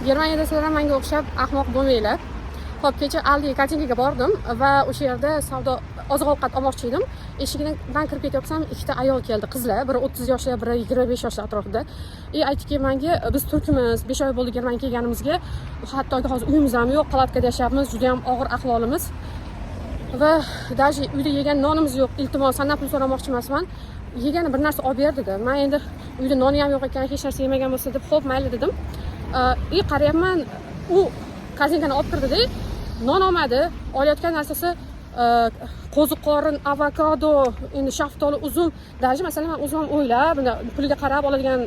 Germaniyada sizlar ham menga o'xshab ahmoq bo'lmanglar. Xo'p, kecha Aldi kartinkaga bordim va o'sha yerda savdo oziq-ovqat olmoqchi edim. Eshigidan kirib ketyapsam, ikkita ayol keldi, qizlar, biri 30 yoshli, biri 25 yoshli atrofida. Aytdiki menga, biz turkmiz, 5 oy bo'ldi Germaniyaga kelganimizga, hattoki hozir uyimiz ham yo'q, palatkada yashayapmiz, juda ham og'ir ahvolimiz. Va даже uyda yegan nonimiz yo'q. Iltimos, sandan pul so'ramoqchi emasman. Yegani bir narsa olib ber dedi. Men endi uyda noni ham yo'q ekan, hech narsa yemagan bo'lsa deb, xo'p, mayli dedim. Qarayapman, u korzinkani olib kirdi-da, non olmadi. Olayotgan narsasi qo'ziqorin, avokado, endi shaftoli, uzum. Даже masalan men o'zim ham o'ylab, buni puliga qarab oladigan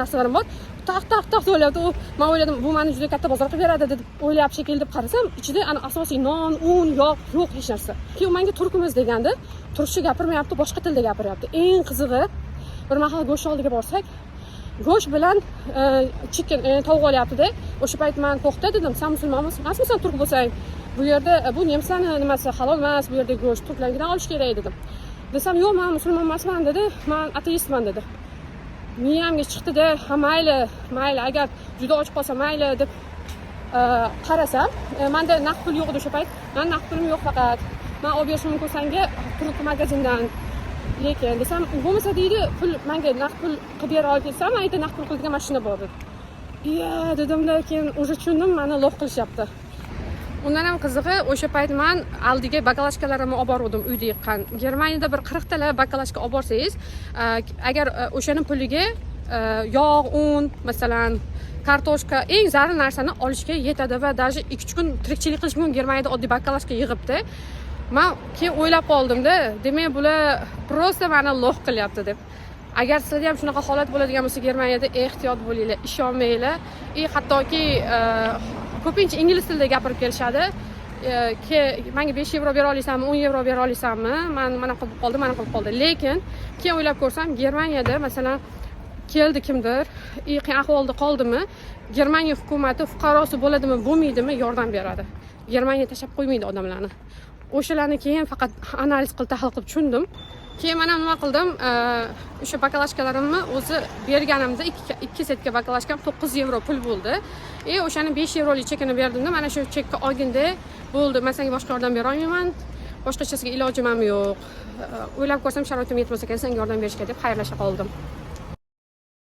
narsalarim bor. Taq o'ylayapti. Men o'yladim, bu meni juda katta bozor qilib beradi deb o'ylayapti shekilli deb qarasam, ichida ana asosiy non, un, yog' yo'q, hech narsa. Keyin menga turkmiz deganda, turkcha gapirmayapti, boshqa tilda gapiryapti. Eng qizig'i, bir mahal go'sht oldiga borsak, go'sht bilan chicken tovuq olyapti-da. O'sha payt men to'xta dedim, sen musulmonmisan? Emasmisan turk bo'lsang? Bu yerda bu nemislarning nimasi halol emas, bu yerda go'sht turklardan olish kerak dedim. Desam, yo'q, men musulmon emasman dedi, men ateistman dedi. Miyamga chiqdi-da, ha mayli, agar juda och qolsa mayli deb qarasam, menda naqd pul yo'q edi o'sha payt. Men naqd pulim yo'q, faqat men olib berishim mumkin senga turk magazindan. Lekin desam, bo'lmasa deydi, pul menga naqd pul qilib bera olsam, men aytdim naqd pul qiladigan mashina bor dedi. Iya dedim, lekin o'sha tushundim, meni loq qilishyapti. Undan ham qizig'i, o'sha payt men Aldiga bakalashkalarimni olib bordim, uyda yiqqan. Germaniyada bir 40 tala bakalashka olib borsangiz, agar o'shaning puliga yog', un, masalan, kartoshka, eng zarur narsani olishga yetadi va даже 2-3 kun tirikchilik qilish mumkin Germaniyada oddiy bakalashka yig'ibdi. Men keyin o'ylab qoldim-da, demak bular prosta meni loq qilyapti deb. Agar sizlarda ham shunaqa holat bo'ladigan bo'lsa Germaniyada ehtiyot bo'linglar, ishonmanglar. Hattoki ko'pincha ingliz tilida gapirib kelishadi. Menga 5 yevro bera olaysanmi, 10 yevro bera olaysanmi? Men mana qilib qoldi. Lekin keyin o'ylab ko'rsam, Germaniyada masalan keldi kimdir, qiyin ahvolda qoldimi, Germaniya hukumati fuqarosi bo'ladimi, bo'lmaydimi yordam beradi. Germaniya tashab qo'ymaydi odamlarni. O'shalarni keyin faqat analiz qilib, tahlil qilib tushundim. Keyin men nima qildim? O'sha bakalashkalarimni o'zi berganimda 2 setka bakalashkam 9 yevro pul bo'ldi. O'shani 5 yevrolik chekini berdimda, mana shu chekka olganda bo'ldi. Men senga boshqa yordam bera olmayman. Boshqachasiga ilojim ham yo'q. O'ylab ko'rsam sharoitim yetmasa ekan senga yordam berishga deb xayrlasha qoldim.